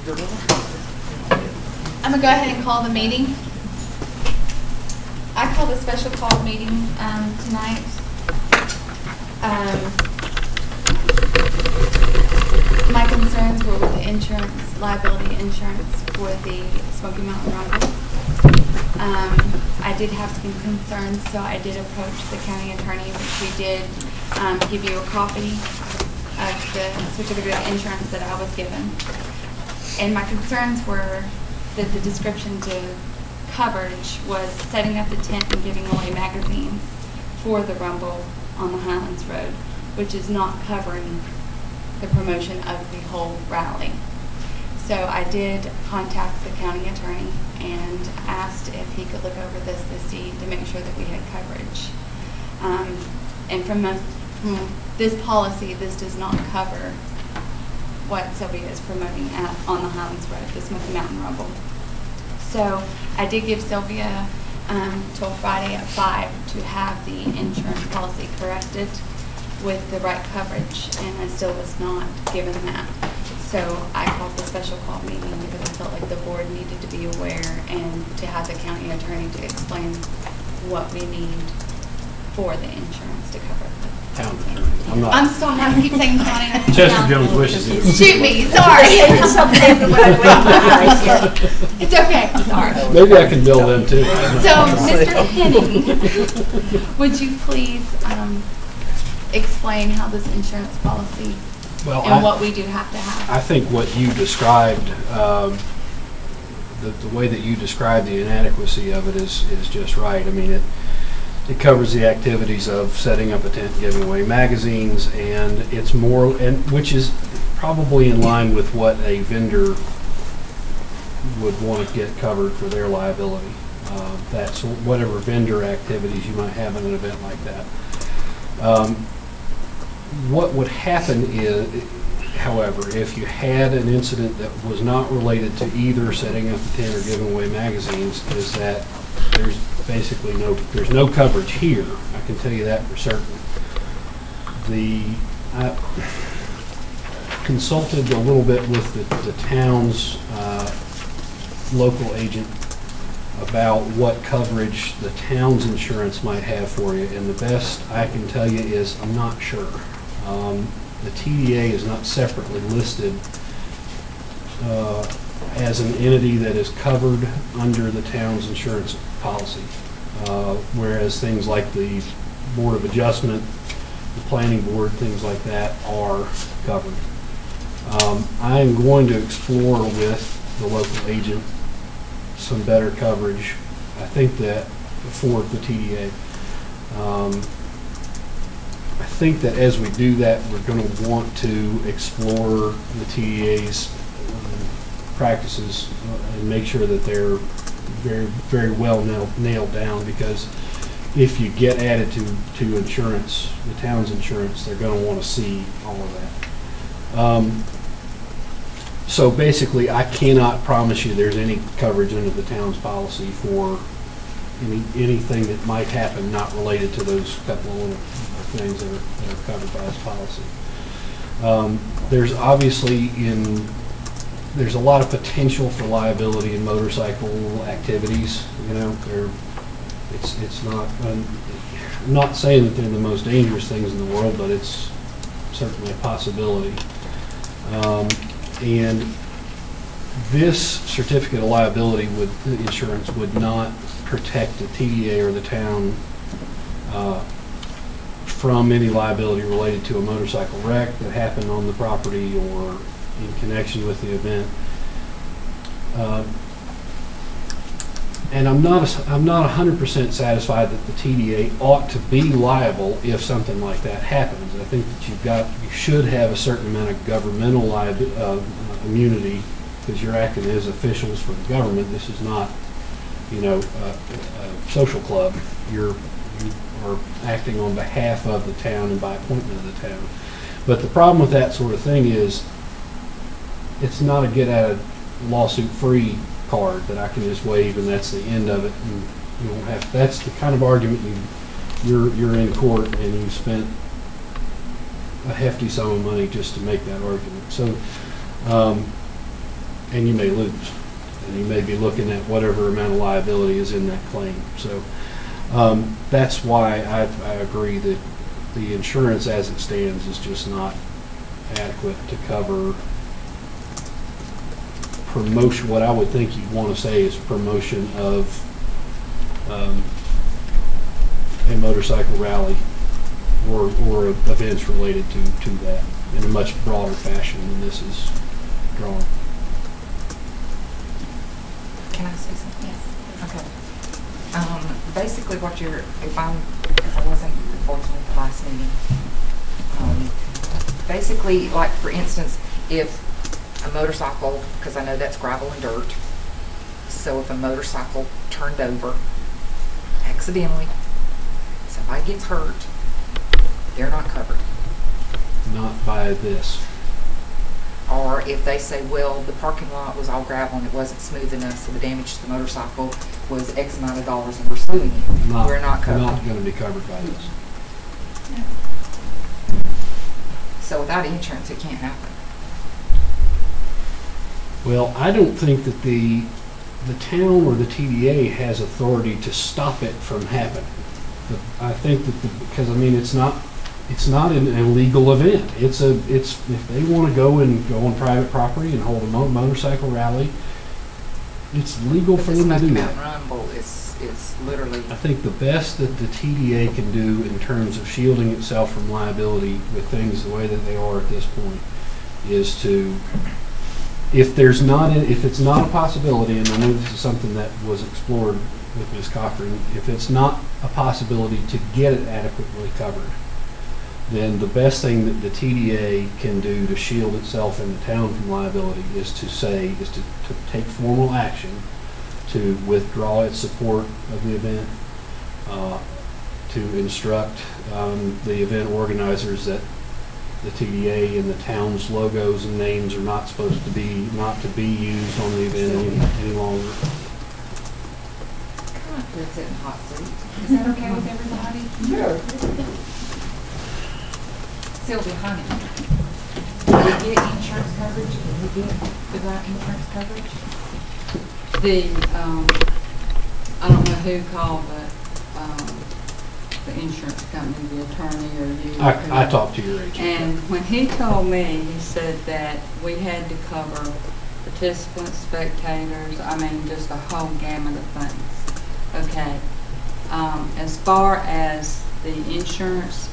I'm going to go ahead and call the meeting. I called a special call meeting tonight. My concerns were with the insurance, liability insurance for the Smoky Mountain Rumble. I did have some concerns, so I did approach the county attorney, which we did give you a copy of the certificate of insurance that I was given. And my concerns were that the description to coverage was setting up the tent and giving away magazines for the Rumble on the Highlands Road, which is not covering the promotion of the whole rally. So I did contact the county attorney and asked if he could look over this to see, to make sure that we had coverage. And from this policy, this does not cover what Sylvia is promoting on the Highlands Road, the Smoky Mountain Rumble. So I did give Sylvia till Friday at 5 to have the insurance policy corrected with the right coverage, and I still was not given that. So I called the special call meeting because I felt like the board needed to be aware and to have the county attorney to explain what we need for the insurance to cover. Town attorney. I'm sorry, I keep saying county attorney. Chester Jones wishes it. Shoot me, sorry. It's okay, sorry. Maybe I can bill them too. So, Mr. Henning, would you please explain how this insurance policy and what we do have to have? I think what you described, the way that you described the inadequacy of it is just right. I mean, it covers the activities of setting up a tent, giving away magazines, and it's more, which is probably in line with what a vendor would want to get covered for their liability. That's whatever vendor activities you might have in an event like that. What would happen is, however, if you had an incident that was not related to either setting up a tent or giving away magazines, is that there's basically there's no coverage here. I can tell you that for certain. I consulted a little bit with the town's local agent about what coverage the town's insurance might have for you, and the best I can tell you is I'm not sure. The TDA is not separately listed as an entity that is covered under the town's insurance policy, whereas things like the Board of Adjustment, the Planning Board, things like that are covered. I am going to explore with the local agent some better coverage, I think, that for the TDA. I think that as we do that, we're going to want to explore the TDA's practices and make sure that they're very, very well nailed down, because if you get added to insurance, the town's insurance, they're going to want to see all of that. So basically, I cannot promise you there's any coverage under the town's policy for anything that might happen not related to those couple of things that are covered by this policy. There's obviously there's a lot of potential for liability in motorcycle activities. You know, it's not. I'm not saying that they're the most dangerous things in the world, but it's certainly a possibility. And this certificate of liability insurance would not protect the TDA or the town from any liability related to a motorcycle wreck that happened on the property or in connection with the event. And I'm not 100% satisfied that the TDA ought to be liable if something like that happens. I think that you should have a certain amount of governmental immunity, because you're acting as officials for the government. This is not, you know, a social club. You are acting on behalf of the town and by appointment of the town. But the problem with that sort of thing is it's not a get out of lawsuit free card that I can just wave and that's the end of it, and you won't have. That's the kind of argument you're in court and you spent a hefty sum of money just to make that argument. So and you may lose. And you may be looking at whatever amount of liability is in that claim. So that's why I agree that the insurance as it stands is just not adequate to cover promotion. What I would think you'd want to say is promotion of a motorcycle rally or events related to that in a much broader fashion than this is drawn. Can I say something? Yes. Okay. Basically what you're, because I wasn't fortunate at the last meeting, basically, like for instance, if a motorcycle, because I know that's gravel and dirt, so if a motorcycle turned over accidentally, somebody gets hurt, they're not covered. Not by this. Or if they say, well, the parking lot was all gravel and it wasn't smooth enough, so the damage to the motorcycle was X amount of dollars and we're suing you. We're not covered. Not going to be covered by this. So without insurance, it can't happen. Well, I don't think that the town or the TDA has authority to stop it from happening. I think that because I mean it's not an illegal event. It's if they want to go on private property and hold a motorcycle rally, it's legal for them to do that. The Smoky Mountain Rumble is literally. I think the best that the TDA can do in terms of shielding itself from liability with things the way that they are at this point is to, if it's not a possibility, and I know this is something that was explored with Ms. Cochran, if it's not a possibility to get it adequately covered, then the best thing that the TDA can do to shield itself and the town from liability is to take formal action to withdraw its support of the event, to instruct the event organizers that the TDA and the town's logos and names are not supposed to be used on the event any longer. Kind of puts it in hot seat. Is that okay with everybody? Sure. Sylvia, honey, do we get insurance coverage? Do we get the right insurance coverage? I don't know who called, but the insurance company, the attorney, or you. I talked to your agent. And when he told me, he said that we had to cover participants, spectators, I mean, just a whole gamut of things. Okay. As far as the insurance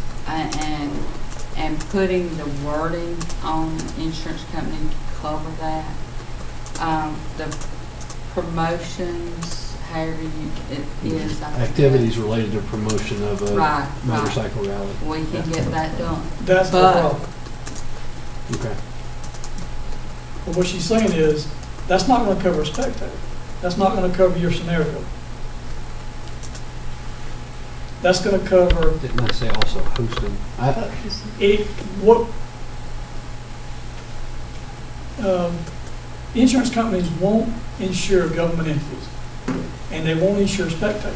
and putting the wording on the insurance company to cover that, the promotions, however it is. Activities related to promotion of a motorcycle rally. We can get that done. That's the problem. Okay. But what she's saying is, that's not going to cover a spectator. That's not going to cover your scenario. That's going to cover. Didn't I say also hosting? Insurance companies won't insure government entities, and they won't insure spectators.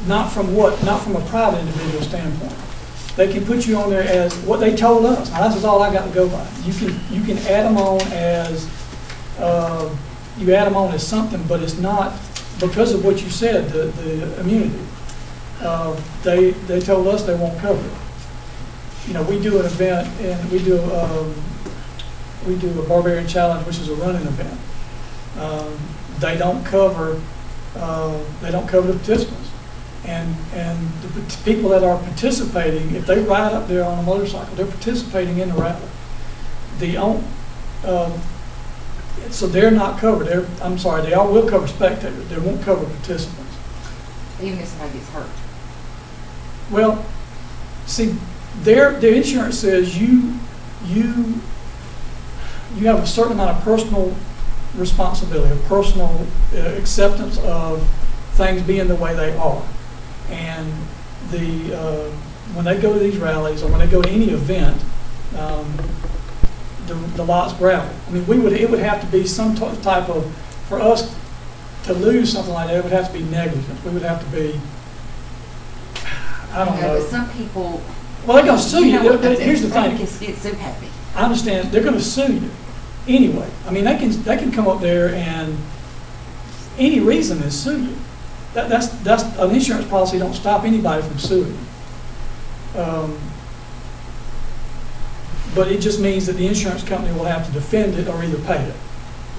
Not from a private individual standpoint. They can put you on there as what they told us. Now, this is all I got to go by. You can add them on as something, but it's not because of what you said. The immunity. They told us they won't cover it. You know, we do an event and we do a Barbarian Challenge, which is a running event. They don't cover the participants, and the people that are participating, if they ride up there on a motorcycle, they're participating in the rally. So they're not covered. They all will cover spectators. They won't cover participants. Even if somebody gets hurt. Well, see, their insurance says you have a certain amount of personal responsibility, a personal acceptance of things being the way they are. And when they go to these rallies or when they go to any event, the lot's gravel. I mean, it would have to be some type of, for us to lose something like that, it would have to be negligence. We would have to be, I don't know. But some people. Well, they're going to sue you. Here's the thing. Get so happy. I understand. They're going to sue you. anyway. I mean, they can come up there and any reason is sue you. That's an insurance policy don't stop anybody from suing. But it just means that the insurance company will have to defend it or either pay it.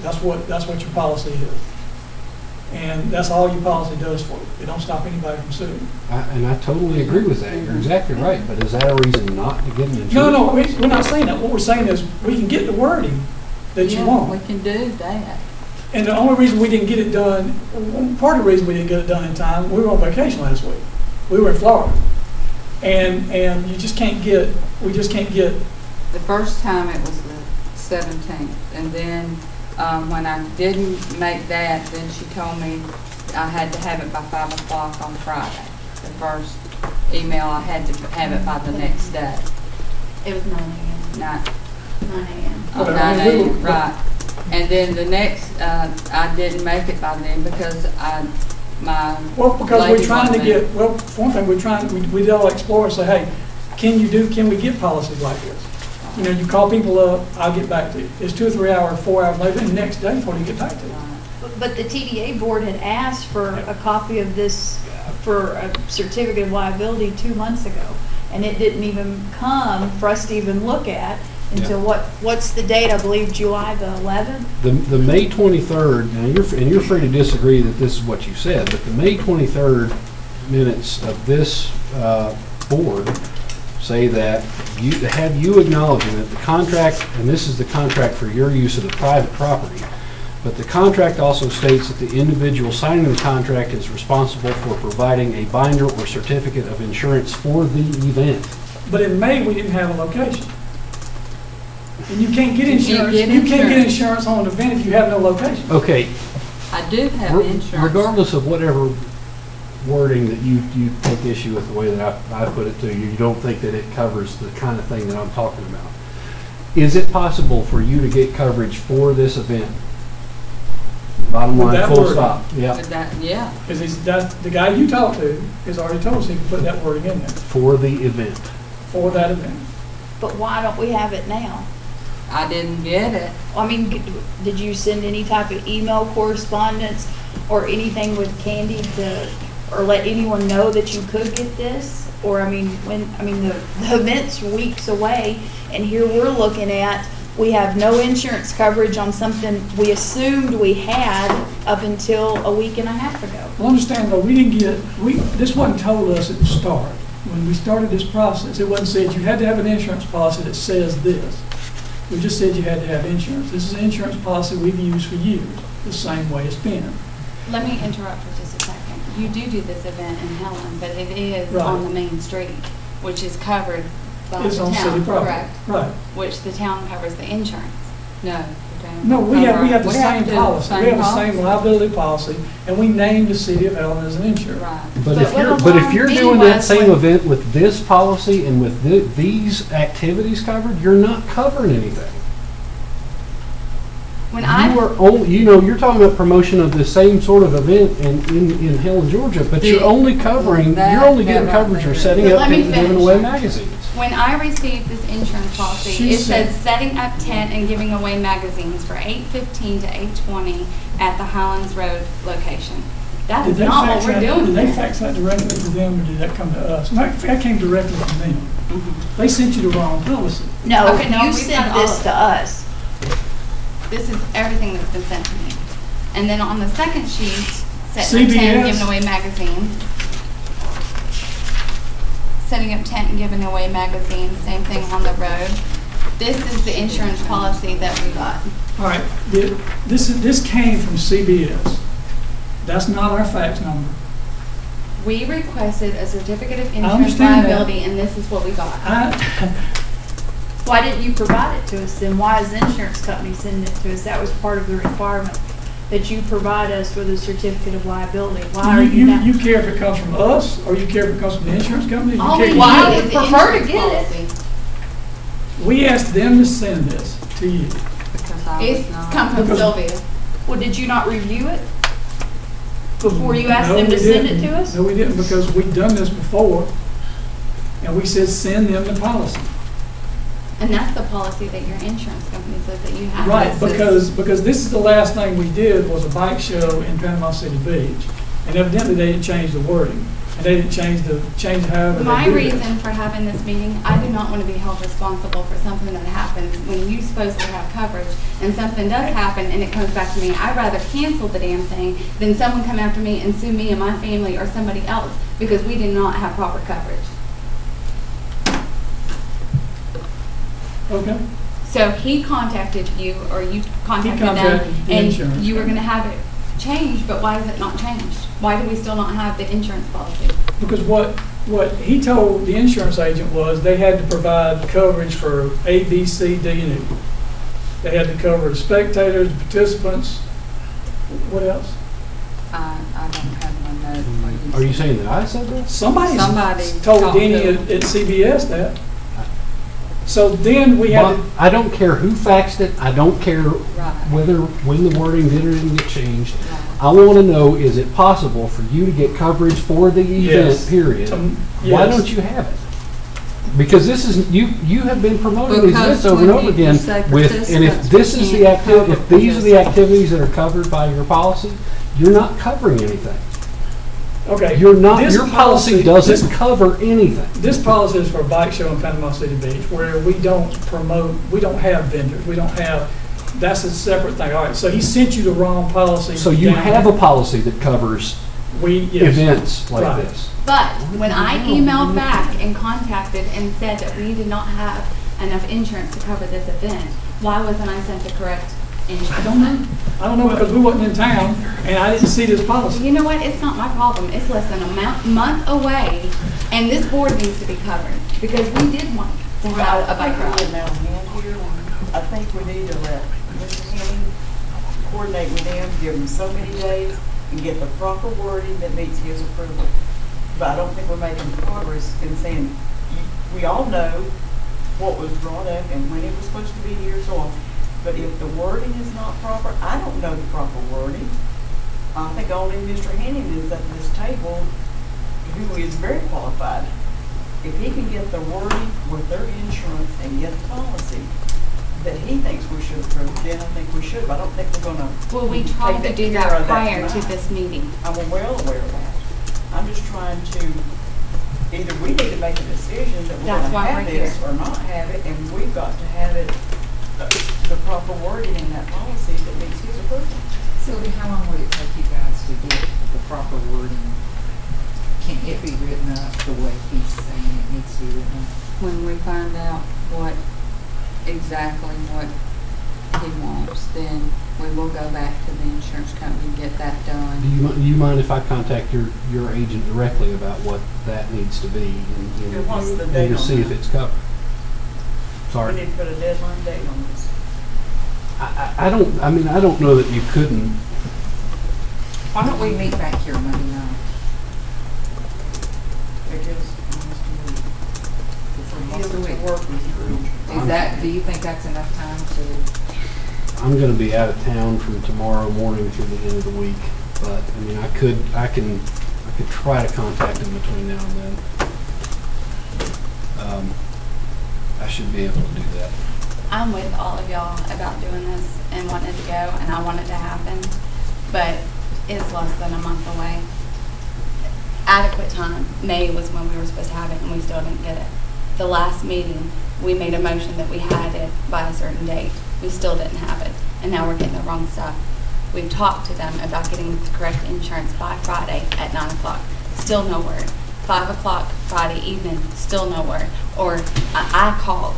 That's what your policy is. And that's all your policy does for you. It don't stop anybody from suing. And I totally agree with that. You're exactly right. But is that a reason not to get an insurance? No, we're not saying that. What we're saying is we can get the wording that you want. We can do that. And the only reason we didn't get it done, part of the reason we didn't get it done in time, we were on vacation last week. We were in Florida. And we just can't get. The first time it was the 17th, and then when I didn't make that, then she told me I had to have it by 5 o'clock on Friday. The first email, I had to have it by the next day. It was 9 a.m. 9 a.m. Oh, 9 a.m., right. And then the next, I didn't make it by then because because we're trying to get, well, for one thing, we all explore and say, hey, can we get policies like this? You know, you call people up, I'll get back to you. It's 2 or 3 hours, 4 hours later, and the next day before they get back to you. But the TDA board had asked for a copy of this for a certificate of liability 2 months ago, and it didn't even come for us to even look at until what's the date? I believe July the 11th. The May 23rd. Now you're free to disagree that this is what you said, but the May 23rd minutes of this board say that you acknowledging that the contract, and this is the contract for your use of the private property, but the contract also states that the individual signing the contract is responsible for providing a binder or certificate of insurance for the event. But in May, we didn't have a location. And you can't get insurance. You can't get insurance on an event if you have no location. Okay. I do have insurance. Regardless of whatever wording that you take issue with the way that I put it to you, you don't think that it covers the kind of thing that I'm talking about. Is it possible for you to get coverage for this event? Bottom line, full stop. Yeah. Yeah. Because the guy you talked to has already told us he can put that wording in there. For the event. For that event. But why don't we have it now? I didn't get it. Well, I mean, did you send any type of email correspondence or anything with Candy or let anyone know that you could get this? Or the event's weeks away, and here we're looking at, we have no insurance coverage on something we assumed we had up until a week and a half ago. Well, understand though, this wasn't told us at the start. When we started this process, it wasn't said you had to have an insurance policy that says this. We just said you had to have insurance. This is an insurance policy we've used for years, the same way it's been. Let me interrupt for just a second. You do this event in Helen, but it is Right. on the main street, which is covered by It's the on city town, property. correct? Right. Which the town covers the insurance. No. No, we have the We same to do policy. We have the same policy. liability policy, and we named the city of Helen as an insurer. Right. But But if you're what but if alarmed you're me doing that was same when- event with this policy and with these activities covered, you're not covering anything. When I You're talking about promotion of the same sort of event in Helen, Georgia, but you're only covering, you're only getting coverage for setting But up let me and giving finish. away magazines. When I received this insurance policy, She it said- says setting up tent and giving away magazines for 8:15 to 8:20 at the Highlands Road location. That Did is they not what fax we're that? doing Did they here. fax that directly to them, or did that come to us? No, that came directly from them. They sent you the wrong policy. No, Okay, no, you we've sent got all this of to us. This is everything that's been sent to me. And then on the second sheet, setting up tent and CBS. giving away magazines. Setting up tent and giving away magazines, same thing on the road. This is the insurance policy that we got. All right, this came from CBS. That's not our fax number. We requested a certificate of insurance understand that. liability, and this is what we got. Why didn't you provide it to us then? Why is the insurance company sending it to us? That was part of the requirement, that you provide us with a certificate of liability. Why are you not? You care if it comes from us, or you care if it comes from the insurance company? You All care we if Well, I need would is the prefer to insurance get it. policy. We asked them to send this to you. Because I It's was not. come from Because- Sylvia. Well, did you not review it before you asked No, them to we send it didn't. to us? No, we didn't, because we've done this before, and we said, send them the policy. And that's the policy that your insurance company says that you have. Right, This is- because this is the last thing we did was a bike show in Panama City Beach. And evidently they didn't change the wording. And they didn't change however they My do reason for having this meeting, I do not want to be held responsible for something that happens when you supposedly have coverage and something does happen and it comes back to me. I'd rather cancel the damn thing than someone come after me and sue me and my family or somebody else because we did not have proper coverage. Okay. So he contacted you or you contacted them contacted the and insurance you were going to company. have it changed, but why is it not changed? Why do we still not have the insurance policy? Because what he told the insurance agent was they had to provide coverage for A, B, C, D, and E. They had to cover the spectators, the participants. What else? I don't have my notes. What Are you saying that I said that? Somebody Somebody told talked Denny to at CBS that. So then we had to, I don't care who faxed it, I don't care Right. when the wording did or didn't get changed. Right. I want to know, is it possible for you to get coverage for the Yes. event, period? To- Why yes. don't you have it? Because this is, you have been promoting these Because events over and when over you again say with, and if participants, this we is the can't activity, if cover these are the participants. activities that are covered by your policy, you're not covering anything. okay. You're not, this your policy doesn't this- cover anything. This policy is for a bike show in Panama City Beach, where we don't promote, we don't have vendors, we don't have, that's a separate thing. All right, so he sent you the wrong policy. So you down have there. a policy that covers Yes. events like Right. this. But when I emailed back and contacted and said that we did not have enough insurance to cover this event, why wasn't I sent the correct insurance? I don't know. I don't know because we wasn't in town and I didn't see this policy. You know what? It's not my problem. It's less than a month away, and this board needs to be covered because we did want to have a bike I think ride. we're now hand here. I think we need to let Mr. Henning coordinate with them, give them so many days, and get the proper wording that meets his approval. But I don't think we're making progress in saying, we all know what was brought up and when it was supposed to be here, so on. But if the wording is not proper, I don't know the proper wording. I think only Mr. Henning is at this table, who is very qualified. If he can get the wording with their insurance and get the policy that he thinks we should approve, then I think we should. But I don't think we're gonna. Well, we tried to do that prior to this meeting. I'm well aware of that. I'm just trying to, either we need to make a decision that we're That's gonna why have we're this here. or not have it, and we've got to have it, the proper wording in that policy that meets his approval. Sylvia, how long would it take you guys to get the proper wording? Can it be written up the way he's saying it needs to be written up? When we find out exactly what he wants, then we will go back to the insurance company and get that Do done. you mind if I contact your agent directly about what that needs to be and And what's the and date to on see if that? it's covered? We Sorry. need to put a deadline date on this. I don't know that you couldn't. Why don't we meet back here Monday night? Because For he most of the to week? work with you. Is that, do you think that's enough time to? I'm going to be out of town from tomorrow morning through the end of the week, but I mean, I could try to contact him between now and then. I should be able to do that. I'm with all of y'all about doing this and wanting it to go, and I want it to happen, but it's less than a month away. Adequate time. May was when we were supposed to have it, and we still didn't get it. The last meeting, we made a motion that we had it by a certain date. We still didn't have it, and now we're getting the wrong stuff. We've talked to them about getting the correct insurance by Friday at 9 o'clock. Still no word. 5 o'clock Friday evening, still no word. Or I called,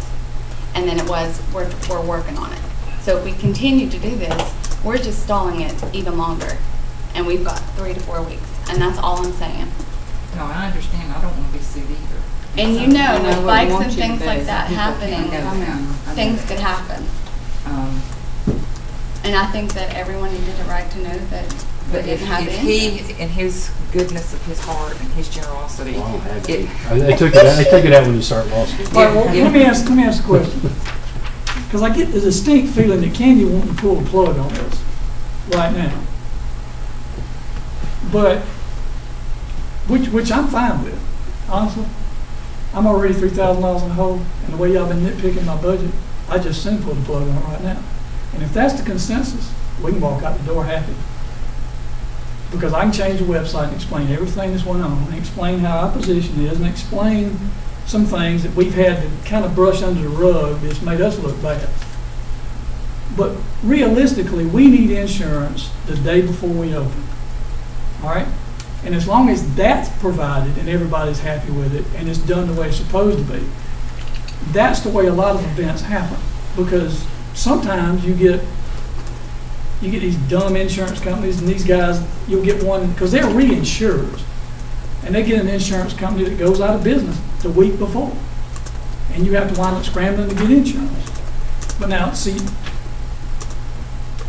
and then it was, we're working on it. So if we continue to do this, we're just stalling it even longer. And we've got 3 to 4 weeks, and that's all I'm saying. No, I understand. I don't want to be sued either. And you So, know, You know with what we bikes want and you to things do. like that People happening, can't go down. I know things that. could happen. Um, And I think that everyone needed a right to know that we But didn't have the if insurance. he, in his goodness of his heart and his generosity, Well, I don't have it- any. I take it out when you start law school. All right, well, let me ask a question. Because I get the distinct feeling that Candy wanting to pull the plug on this right now. But, which I'm fine with, honestly. I'm already $3,000 in the hole, and the way y'all been nitpicking my budget, I just soon pull the plug on it right now. And if that's the consensus, we can walk out the door happy. Because I can change the website and explain everything that's went on, and explain how our position is, and explain some things that we've had to kind of brush under the rug that's made us look bad. But realistically, we need insurance the day before we open. All right? And as long as that's provided and everybody's happy with it and it's done the way it's supposed to be, that's the way a lot of events happen. Because sometimes you get these dumb insurance companies, and these guys, you'll get one, because they're reinsurers, and they get an insurance company that goes out of business the week before. And you have to wind up scrambling to get insurance. But now, see,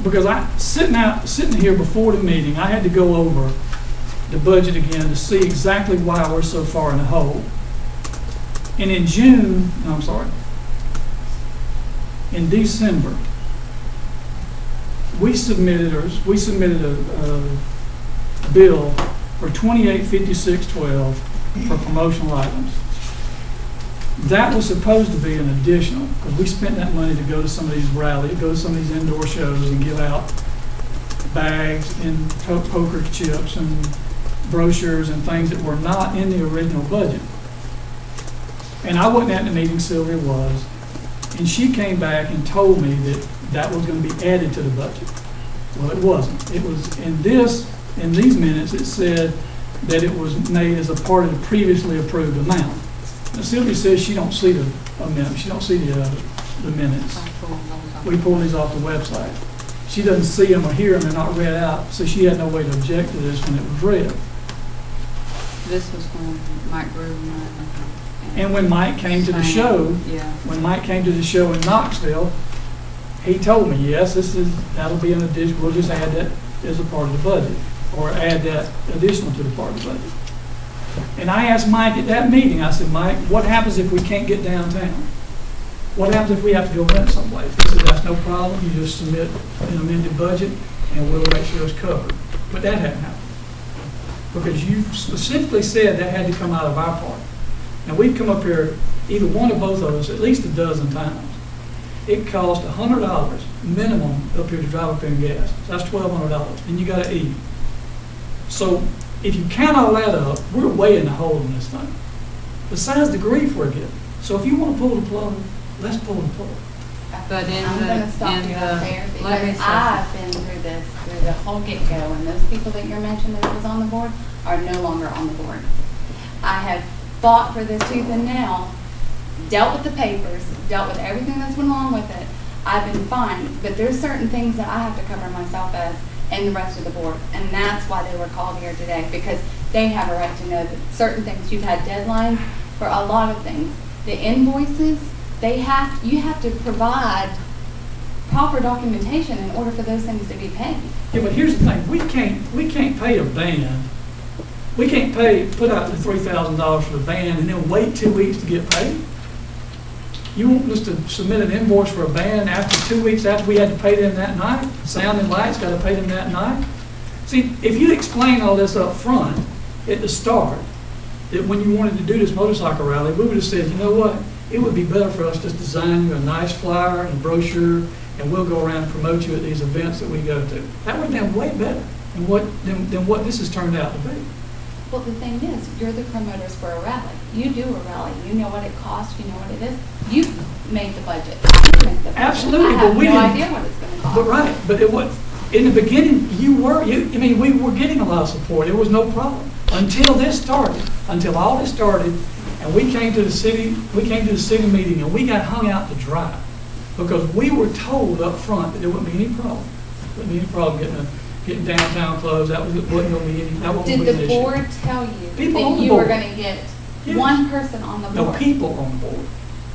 because sitting here before the meeting, I had to go over the budget again to see exactly why we're so far in the hole. And in December, we submitted a bill for $2856.12 for promotional items. That was supposed to be an additional, because we spent that money to go to some of these rallies, go to some of these indoor shows and give out bags and poker chips and brochures and things that were not in the original budget. And I wasn't at the meeting, Sylvia was, and she came back and told me that that was going to be added to the budget. Well, it wasn't. It was in these minutes, it said that it was made as a part of the previously approved amount. Now, Sylvia says she don't see the amendment. She don't see the minutes. We pull these off the website. She doesn't see them or hear them. They're not read out, so she had no way to object to this when it was read. This was when Mike grew. And when Mike came to the show, when Mike came to the show in Knoxville, he told me, yes, that'll be an addition. We'll just add that as a part of the budget, or add that additional to the part of the budget. And I asked Mike at that meeting, I said, Mike, what happens if we can't get downtown? What happens if we have to go rent someplace? He said, that's no problem. You just submit an amended budget, and we'll make sure it's covered. But that hadn't happened, because you specifically said that had to come out of our part. Now, we've come up here, either one or both of us, at least a dozen times. It costs $100 minimum up here to drive up here and gas. So that's $1,200, and you got to eat. So if you count all that up, we're way in the hole in this thing. Besides the grief we're getting. So if you want to pull the plug, let's pull the plug. But I'm going to stop you right there, because I've been through this, through the whole get-go, and those people that you're mentioning that was on the board are no longer on the board. I have fought for this tooth and nail, dealt with the papers, dealt with everything that's went along with it. I've been fine, but there's certain things that I have to cover myself as, and the rest of the board, and that's why they were called here today, because they have a right to know that certain things, you've had deadlines for a lot of things. The invoices, you have to provide proper documentation in order for those things to be paid. Yeah, but here's the thing, we can't pay a band. We can't put out the $3,000 for the band and then wait 2 weeks to get paid. You want us to submit an invoice for a band after 2 weeks after we had to pay them that night? Sound and Lights got to pay them that night? See, if you explain all this up front at the start, that when you wanted to do this motorcycle rally, we would have said, you know what, it would be better for us to design you a nice flyer and brochure, and we'll go around and promote you at these events that we go to. That would have been way better than what this has turned out to be. Well, the thing is, you're the promoters for a rally. You do a rally. You know what it costs. You know what it is. You made the budget. You make the budget. Absolutely, I have but we no didn't. idea what it's going to cost. But right, but in the beginning, we were getting a lot of support. It was no problem until all this started, and we came to the city meeting, and we got hung out to dry because we were told up front that there wouldn't be any problem. Wouldn't be any problem getting downtown closed. That wasn't going to be any. That wasn't Did going to be the an issue. board tell you People on that the you were board. going to get Yes. one person on the board? No, people on the board.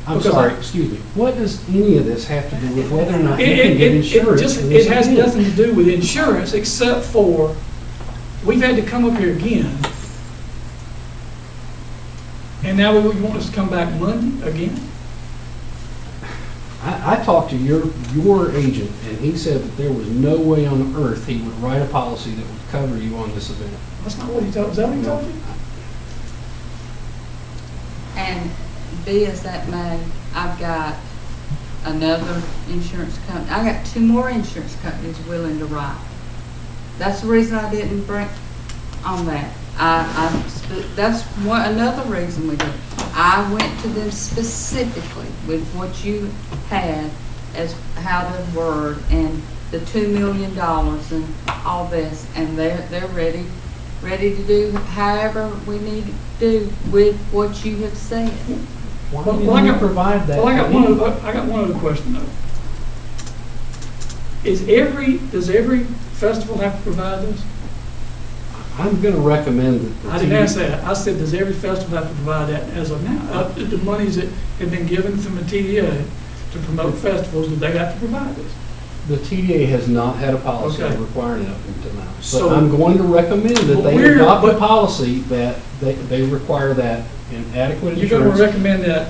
I'm Because sorry, excuse me. What does any of this have to do with whether or not you can get It insurance? in this has event? nothing to do with insurance, except for, we've had to come up here again. And now you want us to come back Monday again? I talked to your agent, and he said that there was no way on earth he would write a policy that would cover you on this event. That's not what he told, is that what he told you? And And be as that may, I've got another insurance company, I got 2 more insurance companies willing to write. That's the reason I didn't bring on that. That's another reason we did. I went to them specifically with what you had as how to word and the $2 million and all this, and they're ready to do however we need to do with what you have said. Why didn't you provide that? Well, I got one other question though. Does every festival have to provide this? I'm going to recommend that the I didn't ask that. I said, does every festival have to provide that as of now? The monies that have been given from the TDA to promote festivals, do they have to provide this? The TDA has not had a policy Okay. requiring it up until now. So- But I'm going to recommend that But they we're- adopt a but- policy that they require that in adequate You're going insurance. to recommend that?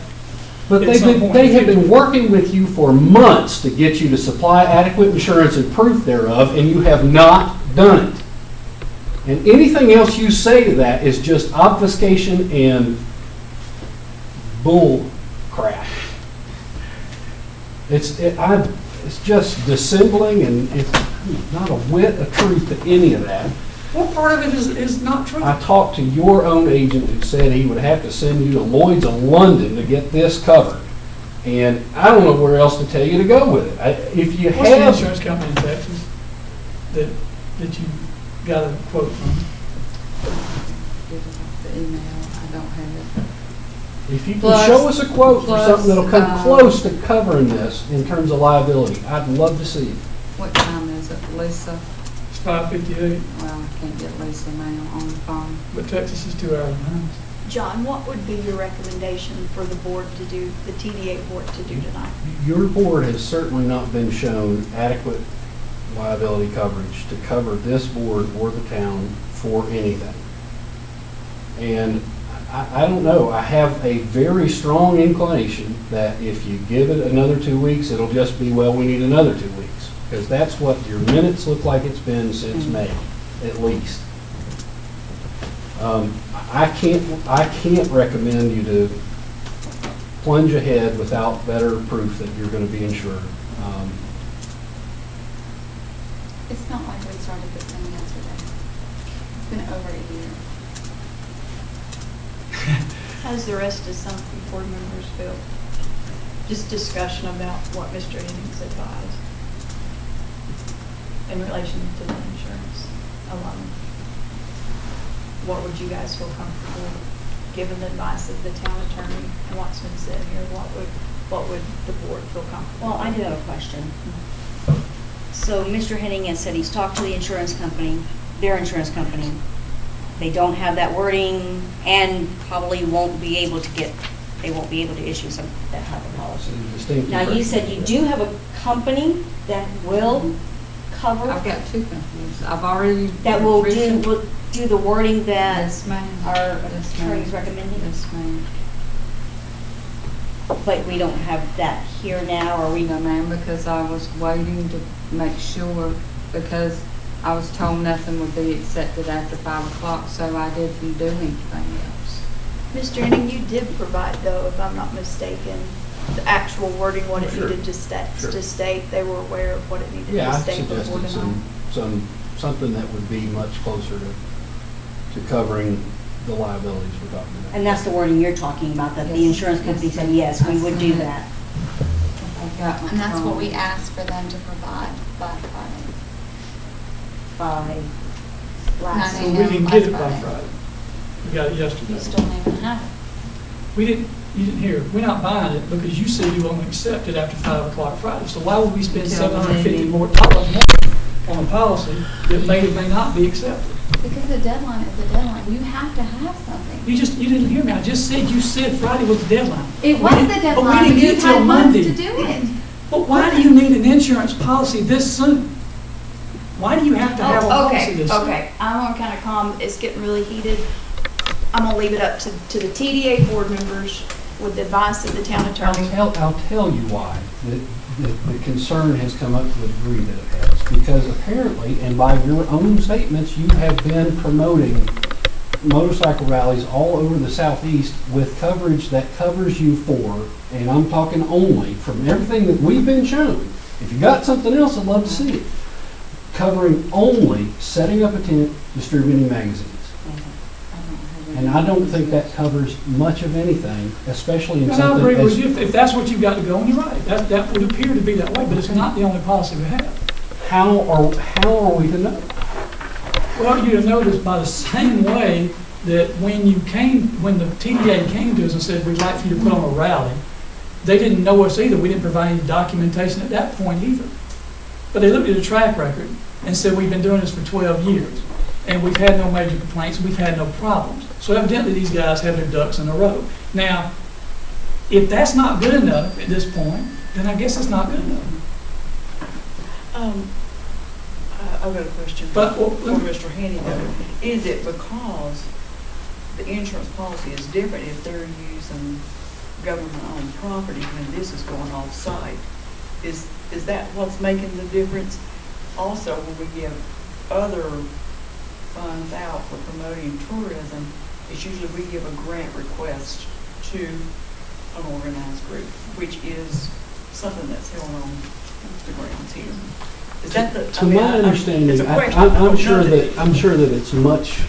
But at some point they in have the been future. working with you for months to get you to supply adequate insurance and proof thereof, and you have not done it. And anything else you say to that is just obfuscation and bull crap. It's just dissembling, and it's not a whit of truth to any of that. What part of it is not true? I talked to your own agent who said he would have to send you to Lloyd's of London to get this covered. And I don't know where else to tell you to go with it. If you What's the have, insurance company in Texas that you got a quote from? The email, I don't have it. if you can Plus- show us a quote for plus, something that'll come um, close to covering this in terms of liability, I'd love to see it. What time is it, Lisa? It's 5:58, Well, I can't get Lisa now on the phone. but Texas is 2 hours behind. John, what would be your recommendation for the board to do, the TDA board to do tonight? Your board has certainly not been shown adequate liability coverage to cover this board or the town for anything. And I don't know, I have a very strong inclination that if you give it another 2 weeks, it'll just be, well, we need another 2 weeks. Because that's what your minutes look like it's been since May, at least. I can't recommend you to plunge ahead without better proof that you're going to be insured. It's not like we started this thing yesterday. It's been over a year. How does the rest of some board members feel? Just discussion about what Mr. Hennings advised in relation to the insurance alone. What would you guys feel comfortable, given the advice of the town attorney and what's been said here, what would the board feel comfortable? Well, I do have a question. So Mr. Henning has said he's talked to the insurance company, their insurance company. They don't have that wording and probably won't be able to issue some, that type of policy. Now, you said you do have a company that will cover, I've got 2 companies. I've already. that will do the wording that Yes, ma'am. our Yes, ma'am. attorney's recommending? Yes, ma'am. But we don't have that here now, or we No, ma'am, because I was waiting to make sure, because I was told nothing would be accepted after 5 o'clock, so I didn't do anything else. Mr. Henning, you did provide, though, if I'm not mistaken, the actual wording, what it Sure. needed to Sure. state. They were aware of what it needed Yeah, to I state before suggested tonight. something that would be much closer to covering the liabilities we're talking about. and that's the wording you're talking about, that the Yes. insurance company said, yes, we would do that. I've got my And that's what we phone. asked for them to provide by Friday. By last, 9 So a.m. we didn't get it by last Friday. Friday. We got it yesterday. You still don't even have it. You didn't hear, we're not buying it because you said you won't accept it after 5 o'clock Friday. So why would we spend Tell them $750 maybe. more on a policy that may or may not be accepted? Because the deadline is a deadline. You have to have something. You didn't hear me. I just said, you said Friday was the deadline. It was the deadline, But we but didn't you get it till had months Monday. to do it. But why do you need an insurance policy this soon? Why do you have to have a policy this soon? Okay, I'm gonna kind of calm, it's getting really heated. I'm gonna leave it up to the TDA board members with the advice of the town attorney. I'll tell you why the concern has come up to the degree that it has. Because apparently, and by your own statements, you have been promoting motorcycle rallies all over the southeast with coverage that covers you for, and I'm talking only, from everything that we've been shown. If you got something else, I'd love to see it. Covering only setting up a tent, distributing magazines. And I don't think that covers much of anything, especially in And I something agree with as... you, if that's what you've got to go, and you're right, that would appear to be that way, but it's not the only policy we have. How are we to know? Well, you notice by the same way that when the TDA came to us and said, we'd like for you to put on a rally, they didn't know us either. We didn't provide any documentation at that point either. But they looked at the track record and said, we've been doing this for 12 years, and we've had no major complaints, we've had no problems. So evidently these guys have their ducks in a row. Now, if that's not good enough at this point, then I guess it's not good enough. I've got a question for But, Mr. Haney though. Is it because the insurance policy is different if they're using government-owned property when this is going off-site? Is that what's making the difference? Also, when we give other funds out for promoting tourism, it's usually we give a grant request to an organized group, which is something that's held on the grounds here. Is that the? To my understanding, it's a question. I'm sure that it's much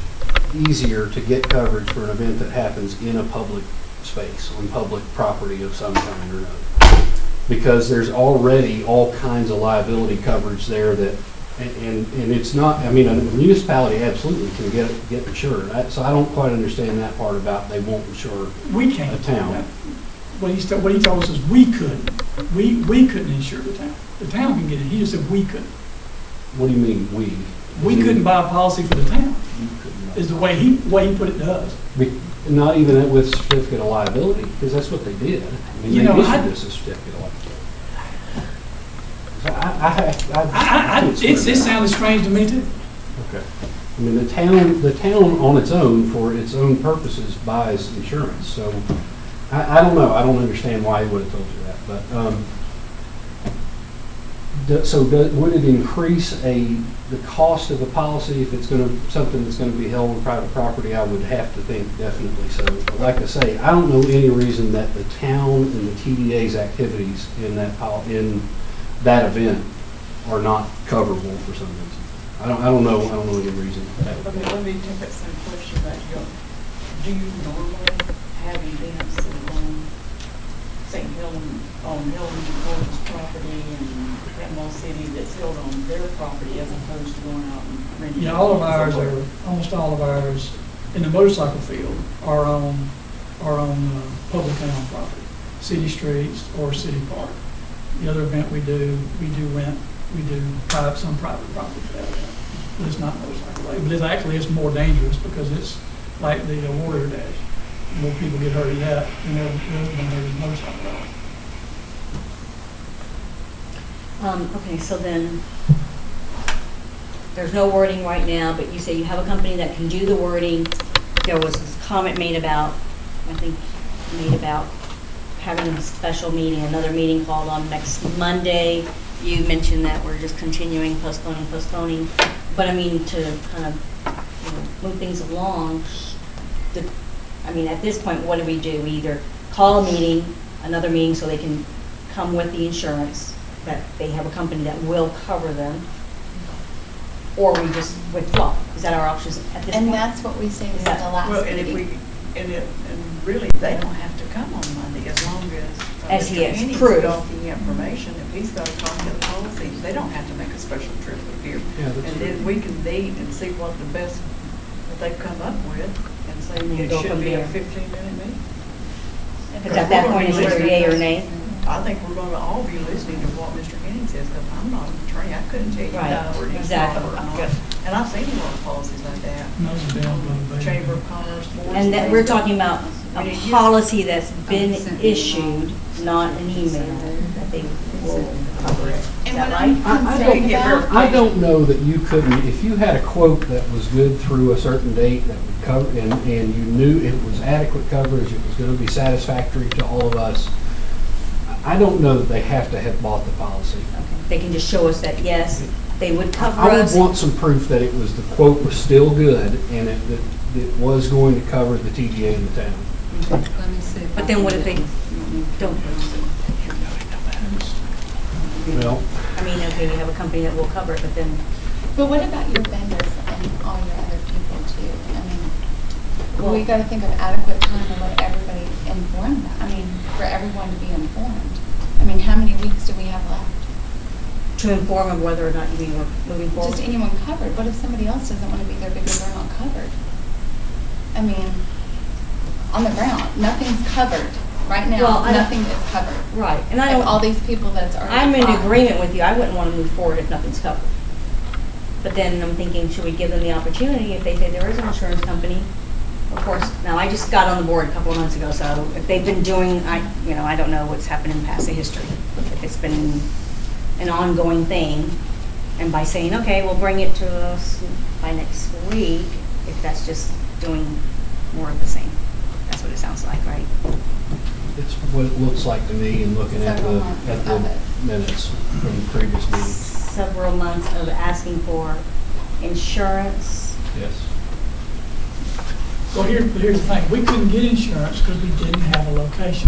easier to get coverage for an event that happens in a public space, on public property of some kind or another, because there's already all kinds of liability coverage there that, and it's not. I mean, a municipality absolutely can get insured. So I don't quite understand that part about they won't insure We can't. a town. What he told us is we couldn't. We couldn't insure the town. The town can get it. He just said we couldn't. What do you mean we? We couldn't buy a policy for the town. You couldn't. Is the way he put it to us. Not even with certificate of liability, because that's what they did. I mean, You they know, issued us a certificate of liability. It sounded strange to me too. Okay. I mean, the town on its own, for its own purposes, buys insurance. So I don't know. I don't understand why he would have told you that. But would it increase the cost of the policy if it's something that's going to be held on private property? I would have to think definitely so. But like I say, I don't know any reason that the town and the TDA's activities in that event are not coverable for some reason. I don't know any reason. Okay, let me take that same question back to you. Do you normally have events on St. Helen, on Helen's property and Panama City that's held on their property as opposed to going out and renting? Yeah, almost all of ours in the motorcycle field are on public owned property, city streets or city park. The other event we do rent, some private property for that event. But it's not motorcycle related. But it's more dangerous because it's like the Warrior Dash. More people get hurt in that than ever been hurt in motorcycle rally. Okay, so then, there's no wording right now, but you say you have a company that can do the wording. There was this comment made about having a special meeting, another meeting called on next Monday. You mentioned that we're just continuing, postponing. But I mean, to kind of move things along, at this point, what do? We either call a meeting, another meeting, so they can come with the insurance, that they have a company that will cover them, or we just withdraw. Is that our options at this point? And that's what we stated in the last Well, and meeting. and really, they don't have to come on Monday as long as he Mr. has Henny's proof. got the information. If he's got a copy of the policy, they don't have to make a special trip up here. Yeah, that's And then we can meet and see what the best that they've come up with and say And then it go should from be a there. 15-minute meeting. Because at that point, it's either yay or nay. I think we're going to all be listening to what Mr. Henning says, because I'm not an attorney. I couldn't tell you Right, that or exactly. And I've seen a lot of policies like that. And those are down by the Chamber of Commerce. boards, And that things we're that- talking about I mean, a it policy that's been issued, not an email, that they will cover it. Is And that what I'm right? concerned about, I don't know that you couldn't, if you had a quote that was good through a certain date that would cover, and you knew it was adequate coverage, it was going to be satisfactory to all of us, I don't know that they have to have bought the policy. Okay. They can just show us that, yes, they would cover I would us. want some proof that the quote was still good and that it was going to cover the TDA in the town. Let me see. But then what if they don't? Well, I mean, okay, we have a company that will cover it, but then, But what about your vendors and all your other people too? I mean, we gotta think of adequate time to let everybody inform that. I mean, for everyone to be informed. I mean, how many weeks do we have left? to inform of whether or not we were moving forward. Just anyone covered. What if somebody else doesn't want to be there because they're not covered? I mean, on the ground, nothing's covered. Right now, Well, nothing is covered. Right, and I Of don't. all these people that's already I'm in filed. agreement with you, I wouldn't want to move forward if nothing's covered. But then I'm thinking, should we give them the opportunity if they say there is an insurance company? Of course, now I just got on the board a couple of months ago, so if they've been doing, I don't know what's happened in past history. If it's been an ongoing thing, and by saying, okay, we'll bring it to us by next week, if that's just doing more of the same. That's what it sounds like, right? it's what it looks like to me in looking at Several the months of it. minutes from the previous meetings. Several months of asking for insurance. Yes. Well, here's the thing, we couldn't get insurance because we didn't have a location.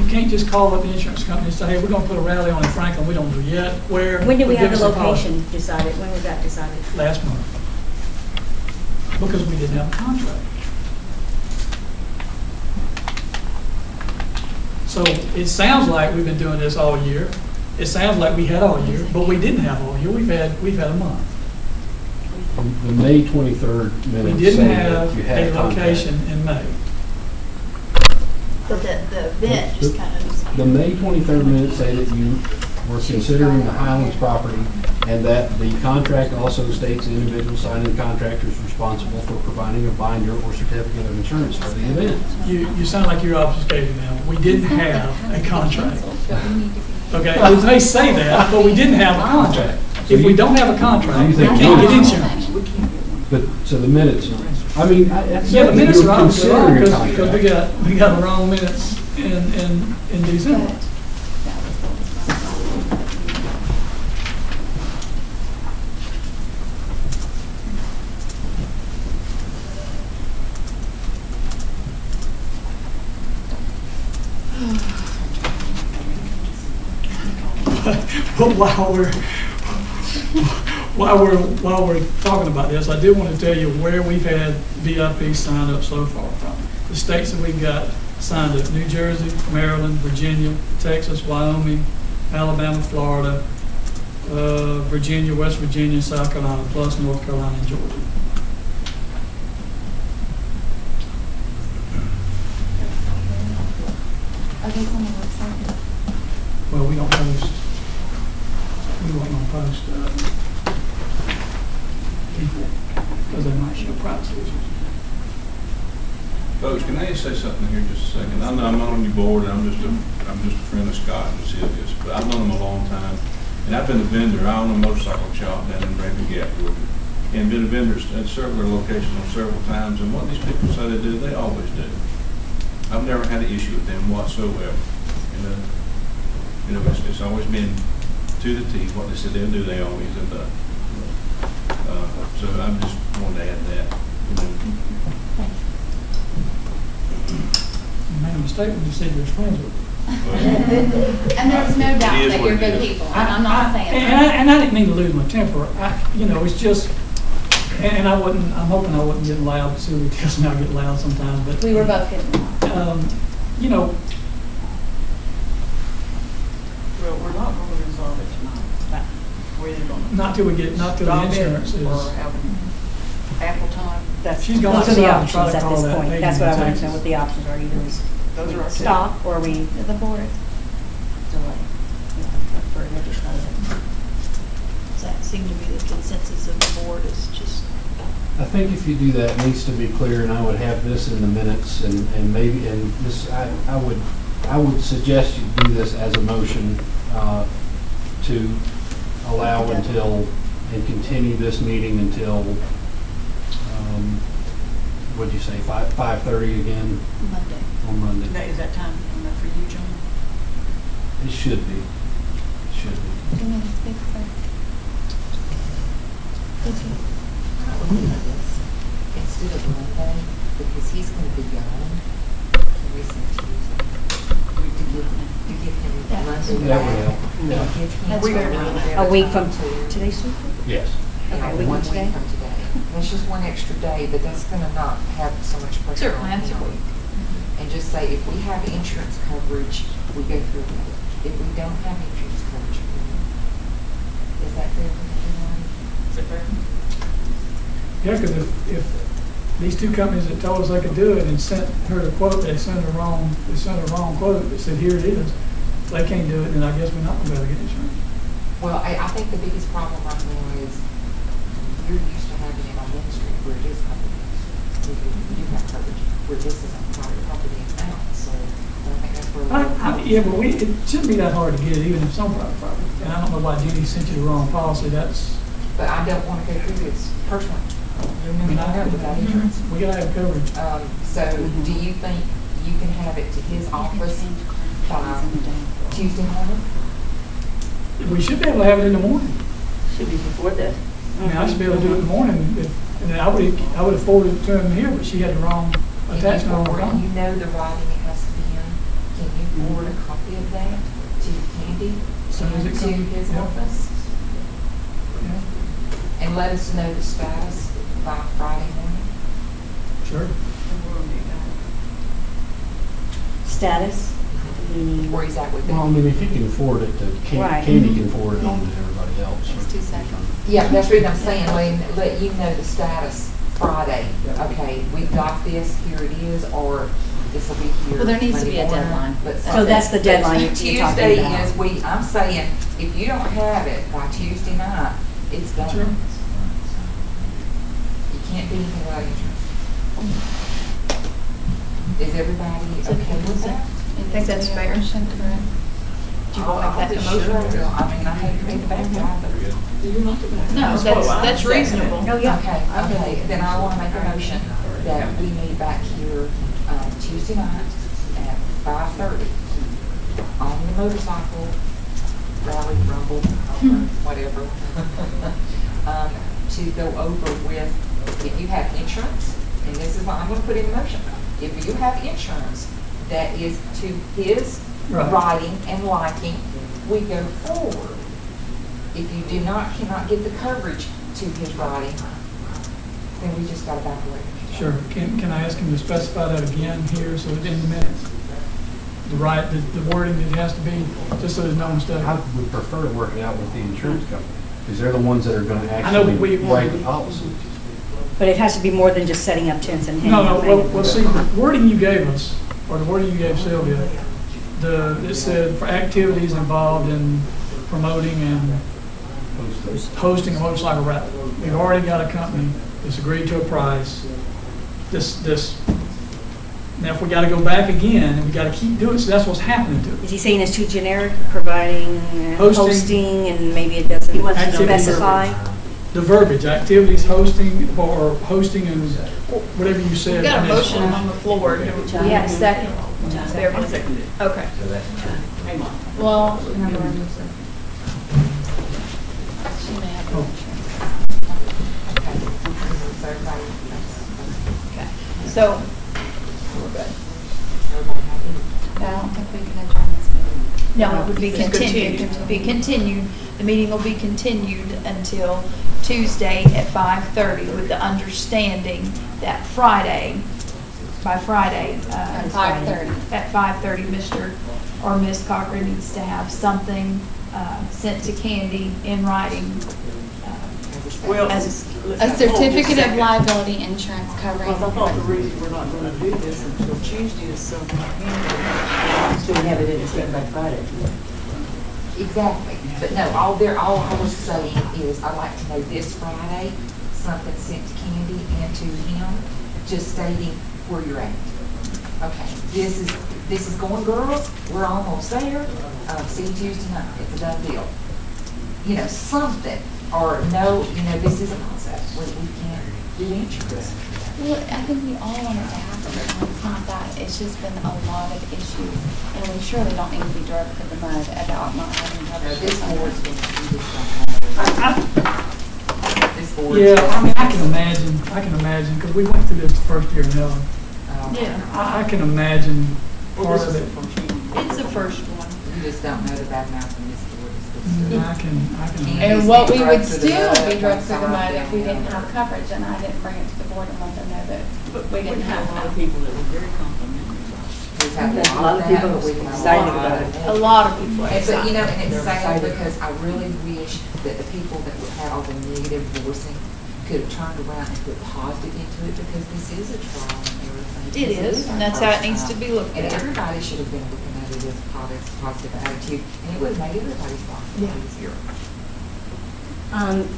You can't just call up the insurance company and say, hey, we're gonna put a rally on in Franklin, we don't know yet, where. When did we but have give the us a policy. location decided? When was that decided? Last month. Because we didn't have a contract. So it sounds like we've been doing this all year. It sounds like we had all year, but we didn't have all year. We've had a month. The May 23rd We minutes didn't say that have you had a contract. location in May. But the event just kind of. The May 23rd minutes say that you were considering the Highlands property and that the contract also states the individual signing the contract is responsible for providing a binder or certificate of insurance for the event. You sound like you're obfuscating now. We didn't It's not that it have has a to be contract. canceled, but we need to be- Okay, they say that, but we didn't have a contract. If we don't have a contract, we think can't you- get insurance. But, so the minutes, I mean, that's Yeah, the something minutes you're are obviously wrong considering a because contract. we got the wrong minutes in But December. that was what was going on. But while we're talking about this, I do want to tell you where we've had VIP sign up so far from. The states that we've got signed up: New Jersey, Maryland, Virginia, Texas, Wyoming, Alabama, Florida, Virginia, West Virginia, South Carolina, plus North Carolina and Georgia. Are these on the website? Well, we don't post, we won't gonna post people because they might show privacy issues. Folks, can I just say something here just a second? I know I'm not on your board, and I'm just a friend of Scott and Sylvia's, but I've known them a long time. And I've been a vendor. I own a motorcycle shop down in Raven Gap, Georgia, and been a vendor at several locations on several times. And what these people say they do, they always do. I've never had an issue with them whatsoever. It's always been to the T. What they said they'll do, they always have done. So I'm just wanting to add that. You made a mistake when you said you were friends with them. And there's no doubt It is that what you're it good is. people, and I'm not saying And that. and I didn't mean to lose my temper. It's just, and I'm hoping I wasn't getting loud, but Sylvia tells me I get loud sometimes, but, We were both getting Well, we're not going to resolve it tonight. We're either going to not till the drop insurance it or is. have ample time. She's gonna Those are the decide to try options to at call this that point. meeting That's what I in want to know, Texas. what the options are. Either Those are we our stop or we To the board. delay. For an additional event. Does that seem to be the consensus of the board is just. I think if you do that, it needs to be clear, and I would have this in the minutes, and maybe, and this, I would suggest you do this as a motion, to allow until, and continue this meeting until, what'd you say, 5:30 again Monday. on Monday? Is that time enough for you, John? It should be. Should be. Give me the speak, sir. Did you? Instead of Monday, because he's gonna be gone, can we send Tuesday? To give him Yeah. Monday That would back? help. And Yeah. give him That's fair little enough. bit A of week time from to- today's Tuesday? Yes. Yeah, Okay, a week one from week today? from today. That's just one extra day, but that's gonna not have so much pressure Sure, on that's a him. week. And just say, if we have insurance coverage, we go through it. If we don't have insurance coverage, we don't. Is that fair for everyone? Is it fair? Yeah, because if these two companies that told us they could do it and sent her the quote, they sent a wrong quote that said, here it is. If they can't do it, then I guess we're not gonna be able to get insurance. Well, I think the biggest problem right now is you're used to having it on Main Street where it is public. You have coverage where this is on private property now, so I think that's where. Yeah, but it shouldn't be that hard to get it, even if it's on private property. And I don't know why Jenny sent you the wrong policy, that's, But I don't want to go through this personally. I mean, Without insurance. we gotta have coverage. So do you think you can have it to his office by Tuesday morning? We should be able to have it in the morning. Should be before that. I mean, I should be able to do it in the morning, and I would have forwarded it to him here, but she had the wrong attachment on her Or you phone. know the writing it has to be in, can you forward a copy of that to Candy Soon as it and to comes, his yeah. office? Yeah, And let us know the status by Friday morning? sure. Status? Meaning, Where he's at with it? Well, I mean, if you can afford it, Right. Candy can forward it on to everybody else. It's 2 seconds. Yeah, that's what I'm saying, let you know the status Friday. Okay, we've got this, here it is, or this will be here. Well, there needs to Monday be a morning. deadline. But So that's the deadline you're talking about. Tuesday is, I'm saying, if you don't have it by Tuesday night, it's done. Sure. You can't do anything without insurance. Is everybody okay with that? I think that's fair. Do you want to make that a motion? I mean, I hate to be the bad guy, but. No, that's reasonable. Oh, yeah. Okay, then I want to make a motion that we meet back here Tuesday night at 5:30 on the motorcycle rally, rumble, whatever, to go over with, if you have insurance, and this is what I'm going to put in motion, if you have insurance that is to his Right. writing and liking, we go forward. If you cannot get the coverage to his writing, then we just got to back away. Sure. Can I ask him to specify that again here so it's in the minutes? The wording that it has to be, just so there's no mistake. I would prefer to work it out with the insurance company, because they're the ones that are gonna I know, actually but we- write the policy. But it has to be more than just setting up tents and hanging No, out. well, see, the wording you gave us, or the wording you gave Sylvia, it said for activities involved in promoting and hosting a motorcycle rally. We've already got a company that's agreed to a price. Now if we gotta go back again, and we gotta keep doing it, so that's what's happening to Is us. he saying it's too generic, providing, Hosting. and maybe it doesn't He wants to know specify? The verbiage, activities, hosting, or hosting and whatever you said. We've got a initially. motion on the floor. Do we have a second? There, I'll second it. Okay. Hang on. Well, She may have Oh. So everybody, okay. So, we're good. everybody happy? But I don't think we can adjourn this meeting. No, it would be It's continued. Be continued. The meeting will be continued until Tuesday at 5:30 with the understanding that by Friday, At 5:30. At 5:30, Mr. or Ms. Cochran needs to have something sent to Candy in writing. Well, As A certificate of liability insurance covering. Because I thought the reason we're not gonna do this until Tuesday is so we can have it in stand by Friday. Exactly, but no, all I was saying is, I'd like to know this Friday, something sent to Candy and to him, just stating where you're at. Okay, this is going, girls, we're almost there, see you Tuesday night, it's a done deal. You know, something, or no, this is a concept, we can't do insurance. Well, I think we all want it to happen. It's not that, it's just been a lot of issues, and we surely don't need to be dragged through the mud about not having coverage. This for board's something. going to just don't have. This board's. Yeah, I mean, I can imagine, because we went through this the first year in Helen. Yeah. I can imagine part of it. It's the first one. You just don't know the bad mouth from this board. I can imagine. And what we would Drugged through the still mud, be drugged through the one mud side if we down didn't the have other. coverage, and I didn't bring it to the board and let them know that we didn't have a lot of that. people that were very complimentary. We've had There's a lot of people that, but we've had excited a lot about of it. A lot of people are And but, you know, excited. and it's They're sad excited. because I really wish that the people that would have all the negative voicing could have turned around and put positive into it, because this is a trial and error thing. It This is, our and that's how it first needs to time. be looked And at. everybody should have been looking at it as a positive attitude, and it would have made everybody's life easier.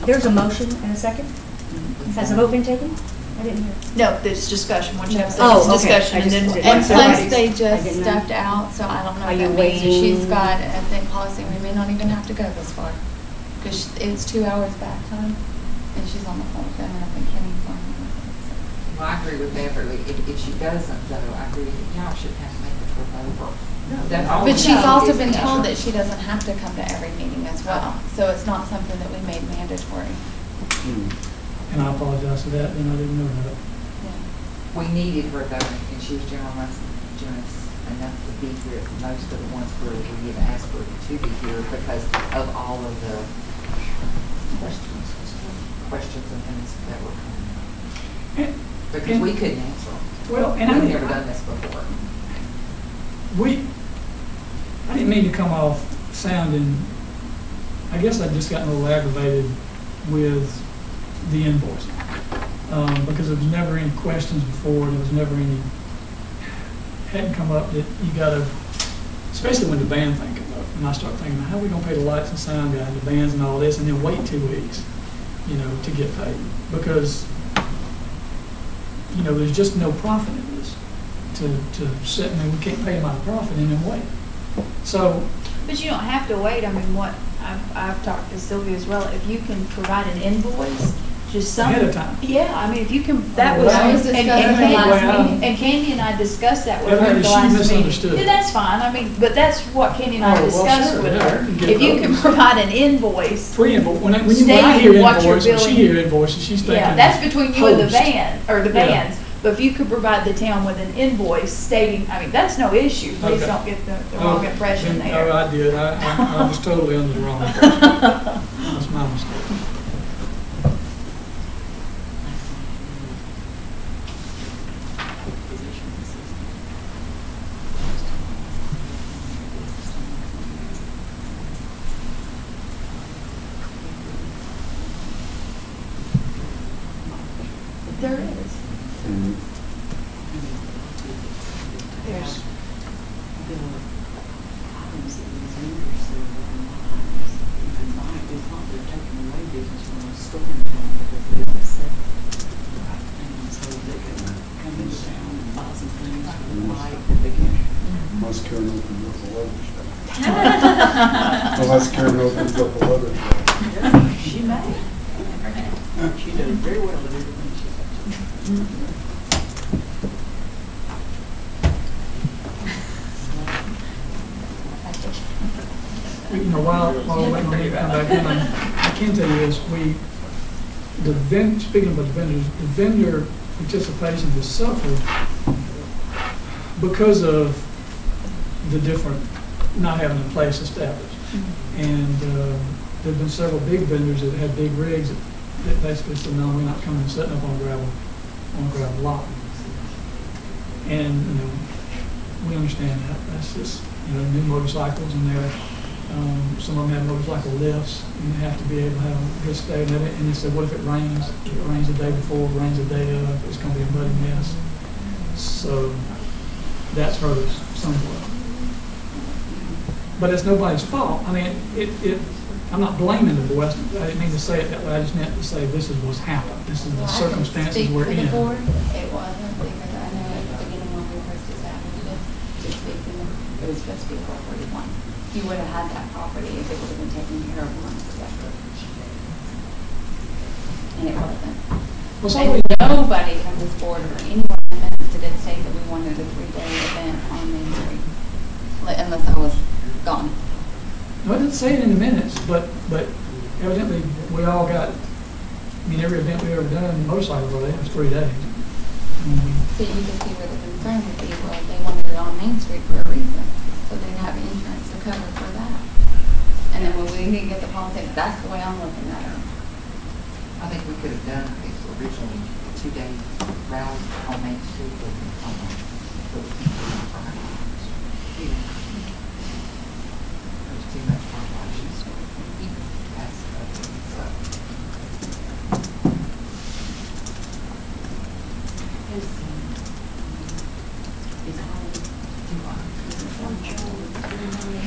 There's a motion and a second? Has a vote been taken? I didn't hear. No, there's discussion. Once you have Oh, a okay. discussion, I and just then. didn't- And Once plus, everybody's- they I just didn't know. stepped out, so I don't know Are if you that means that she's waiting? got, I think, policy, we may not even have to go this far. Because it's 2 hours back time, and she's on the phone with them, and I think Kenny's on the phone. Well, I agree with Beverly. If she doesn't, though, I agree that y'all should have to make the trip over. That's all But we she's need also is been told that insurance. she doesn't have to come to every meeting as well, so it's not something that we made mandatory. And I apologize for that, and I didn't know that. We needed her though, and she was generous enough to be here at most of the ones where we had asked her to be here because of all of the questions and things that were coming up. Because we couldn't answer them. Well, and We've never done this before. I didn't mean to come off sounding, I guess I just got a little aggravated with the invoice. Because there was never any questions before, there was never any, hadn't come up that you gotta, especially when the band thing comes up, and I start thinking, how are we gonna pay the lights and sound guy, the bands and all this, and then wait 2 weeks, to get paid? Because, there's just no profit in this, to sit, we can't pay them out of profit and then wait. So, But you don't have to wait. I mean, I've talked to Sylvia as well. If you can provide an invoice, just some. ahead of time. Yeah, I mean, if you can, that Well, was, that was and discussed in the Candy, last meeting. and Candy and I discussed that with her Evidently at the she last meeting. misunderstood. Yeah, that's fine. I mean, but that's what Candy and I Oh, well, discussed sure, with yeah, her. I can get If you can those. provide an invoice, Pre-invoice, when I hear Stating what you're invoice, when she billing. hear invoices, she's thinking. yeah, that's between you and the host. band, or the Yeah. bands. But if you could provide the town with an invoice stating, I mean, that's no issue. Please Okay. don't get the wrong impression then- there. Oh, I did. I was totally under the wrong impression. That's my mistake. There is. There's, Unless Karen opens up the leather shop. Unless Karen opens up the leather shop. She may. She does very well at everything she does. While we're waiting on you to come back in, I can tell you this, speaking of the vendors, the vendor participation has suffered because of the different, not having a place established. And there've been several big vendors that had big rigs that basically said, no, we're not coming and setting up on a gravel lot. And, we understand that. That's just, new motorcycles and they're, some of them have motorcycle lifts and they have to be able to have a good stay. And they said, what if it rains? If it rains the day before, it rains the day of, it's going to be a muddy mess. So that's hurt us somewhat. But it's nobody's fault. I mean, I'm not blaming the boys. I didn't mean to say it that way. I just meant to say this is what's happened. This is the circumstances we're in. Speak for the board, it wasn't, because I know at the beginning when we first established it, to speak to them, it was supposed to be a 441. You would have had that property if it would have been taken care of months ago. And it wasn't. Well, And nobody from this board or anyone the minutes, did it state that we wanted a 3-day event on Main Street? Unless I was gone. No, it didn't say it in the minutes, but evidently, we all got, I mean, every event we ever done, motorcycle related, was 3 days. So you can see where the concern would be, well, they wanted it on Main Street for a reason, so they'd have insurance to cover for that. And then when we didn't get the policy, that's the way I'm looking at it. I think we could have done it originally a 2-day rally on Main Street with there's too much population, so that's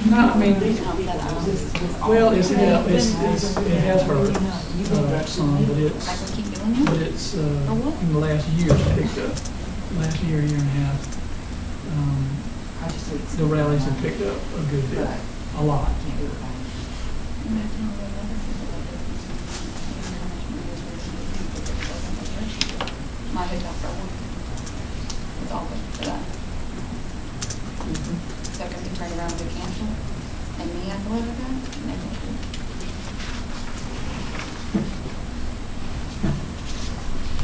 No, I mean, well, it has hurt some, but it's in the last year, it's picked up. Last year and a half, the rallies have picked up a good bit, a lot. My hotel for one. It's all good for that. So can we turn around to cancel? And me have to live with that?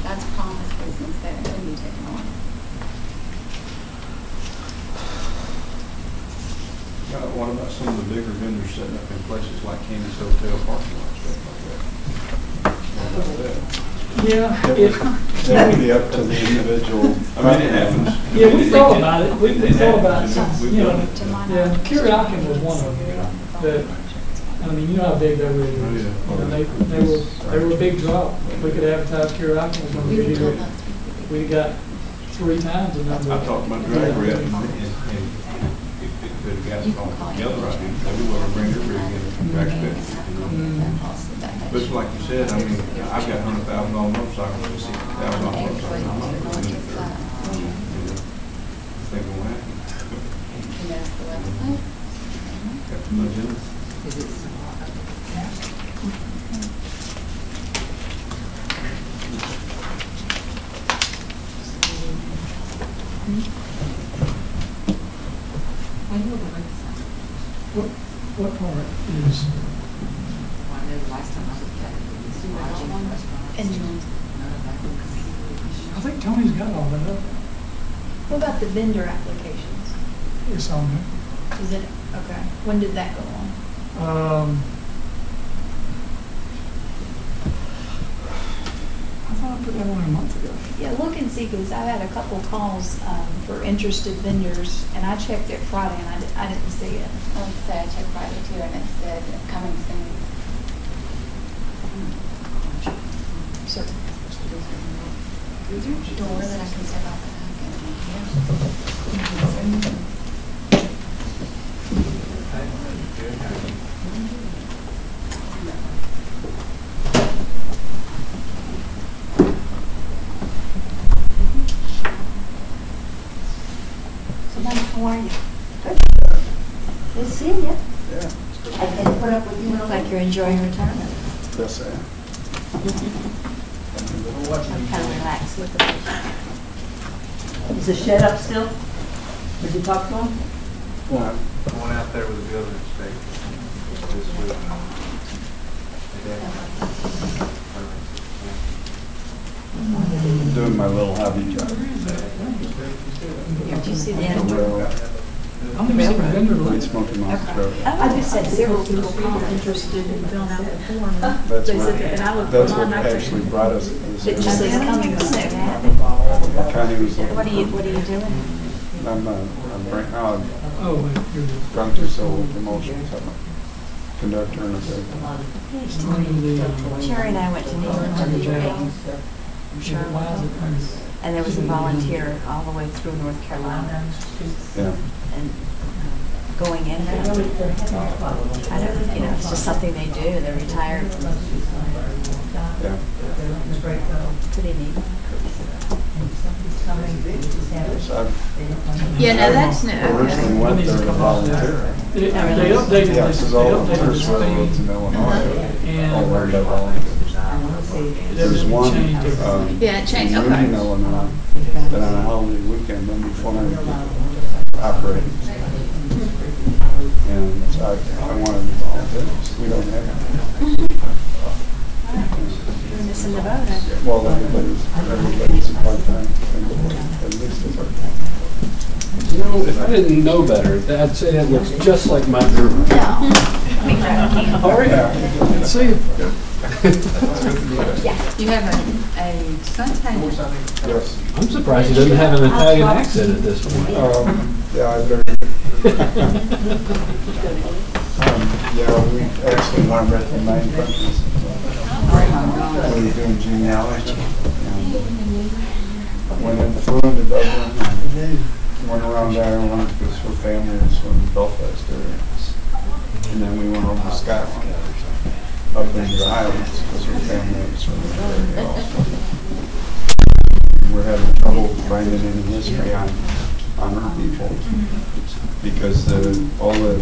That's promised business that it can be taken on. What about some of the bigger vendors setting up in places like Candy's Hotel parking lot, stuff like that? What about that? Yeah, That would be up to the individual. I mean, it happens. yeah, we thought about it. We thought about It some, happens. you know, To my yeah, knowledge. Kiriakin was one of them. That, I mean, you know how big they were. Oh, yeah. You know, they were a big draw. If we could advertise Kiriakin was going to We be would tell big. those people. We got 3 times the number. I talked about drag rep, and if the guys all together right here, they would want to bring their rig in and drag spec, you know. But it's like you said, I mean, I've got $100,000 motorcycles and $60,000 motorcycles. I'm not doing it for, I think it will happen. And there's the website. Got too much in it. Is it? When will the website? What part is? Well, I know the last time I looked at it, it was lodging restaurants. And None of that was. I think Tony's got all that up. What about the vendor applications? It's on there. Is it, okay, when did that go on? I thought I put that on a month ago. Yeah, look and see, because I had a couple calls for interested vendors, and I checked it Friday, and I didn't see it. Let's say I checked Friday too, and it said coming soon. So, Is there a door that I can step out the So, Mike, how are you? Good. Good seeing you. Yeah. And put up with you. Look like you're enjoying retirement. Yes, I am. I'm kind of relaxed with it. Is the shed up still? Did you talk to him? Well, I went out there with the building inspector this week. I'm doing my little hobby job. Did you see the The end? railroad. I'm going to see the vendor Late list. Smoky Mountain Road. I just had several people call interested in filling out the form. That's They said that, and I looked That's online, what I couldn't- actually brought us. Is It just says coming soon. Connie was looking What are you for- doing? I'm right now, Oh, wait, here it is. I've gone through several promotions. I'm a conductor and a It's turning the, Sherry and I went to New England to the meeting, why is it? and there was a volunteer all the way through North Carolina, Yeah. and going in there. I don't, it's just something they do. They're retired. Yeah. Pretty neat. So I've Yeah, no, that's new. originally went there to volunteer. They updated Yeah, this, because they all the updated first this railroads in thing, Illinois all and learned about volunteers. It There's doesn't one, change it. Yeah, it changed, in okay. Union, Illinois, that on a holiday weekend, there'll be 400 people operating. And so I wanted to volunteer. We don't have it. You're missing the boat, huh? Well, everybody's a part-time, at least a part-time. You know, if I didn't know better, I'd say that looks just like my room. No. Oh, yeah. See? You have a suntan. Yes. I'm surprised he doesn't have an Italian accent at this point. Yeah, I learned. Yeah, we actually went right from 9 countries. We were doing genealogy. Flew into Dublin, and went around Ireland because her family was from Belfast area. And then we went over to Scotland, up into the Highlands because her family was from the area also. We're having trouble finding any history on her people because all the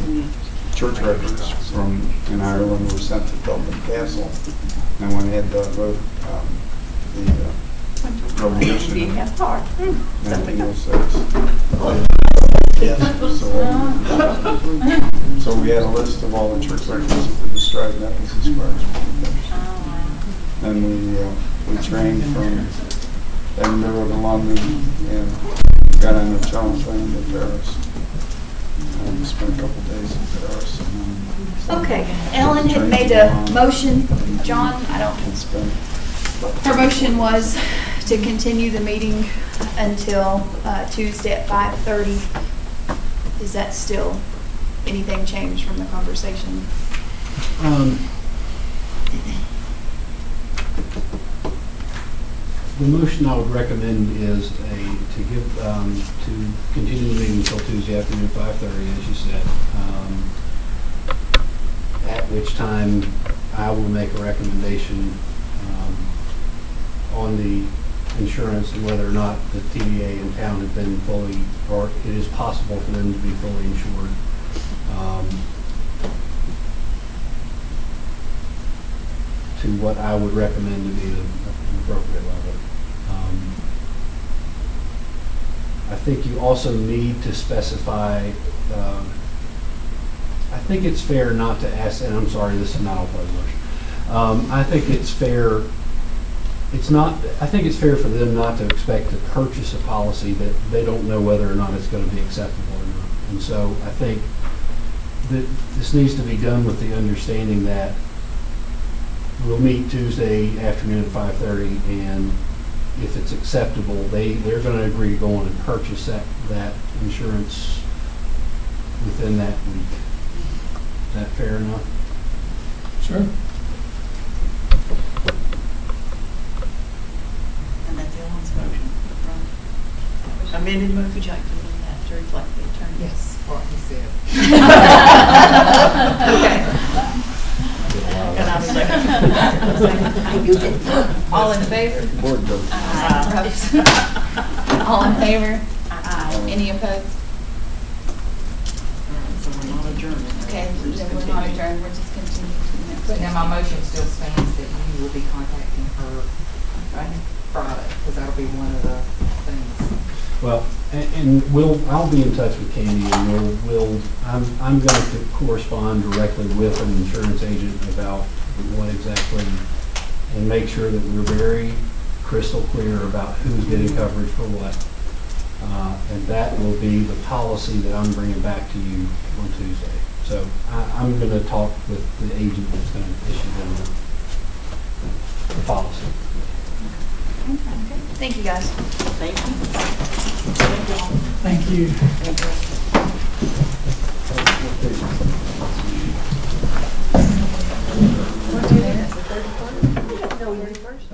church records from in Ireland were sent to Dublin Castle. And when they had the revolution in 1906. So we had a list of all the church records that were destroyed, and that was as far as we could. And we trained from Edinburgh to London and got on the channel train to Paris. And we spent a couple days in Paris. Okay, Ellen had made a motion. John, her motion was to continue the meeting until Tuesday at 5:30. Is that still, anything changed from the conversation? The motion I would recommend is to continue the meeting until Tuesday afternoon at 5:30, as you said. At which time I will make a recommendation on the insurance and whether or not the TDA in town has been fully, or it is possible for them to be fully insured. To what I would recommend to be the appropriate level. I think you also need to specify, I think it's fair not to ask, and I'm sorry, this is not all part of the motion. I think it's fair, I think it's fair for them not to expect to purchase a policy that they don't know whether or not it's going to be acceptable or not. And so I think that this needs to be done with the understanding that we'll meet Tuesday afternoon at 5:30, and if it's acceptable, they're going to agree to go on and purchase that insurance within that week. Is that fair enough? Sure. And that's Ellen's motion, right? Amended motion. Would you like to amend that to reflect the attorney? Yes, what he said. Okay. And I'll second. You did. All in favor? Board goes. All in favor? Any opposed? So we're not adjourned. Okay, then we're not adjourned, we're just continuing to the next. But now my motion still stands that you will be contacting her Friday, because that'll be one of the things. Well, and I'll be in touch with Candy, and I'm going to correspond directly with an insurance agent about what exactly, and make sure that we're very crystal clear about who's getting coverage for what. And that will be the policy that I'm bringing back to you on Tuesday. So I'm going to talk with the agent that's going to issue them the policy. Thank you, guys. Thank you. Thank you. No, 31st.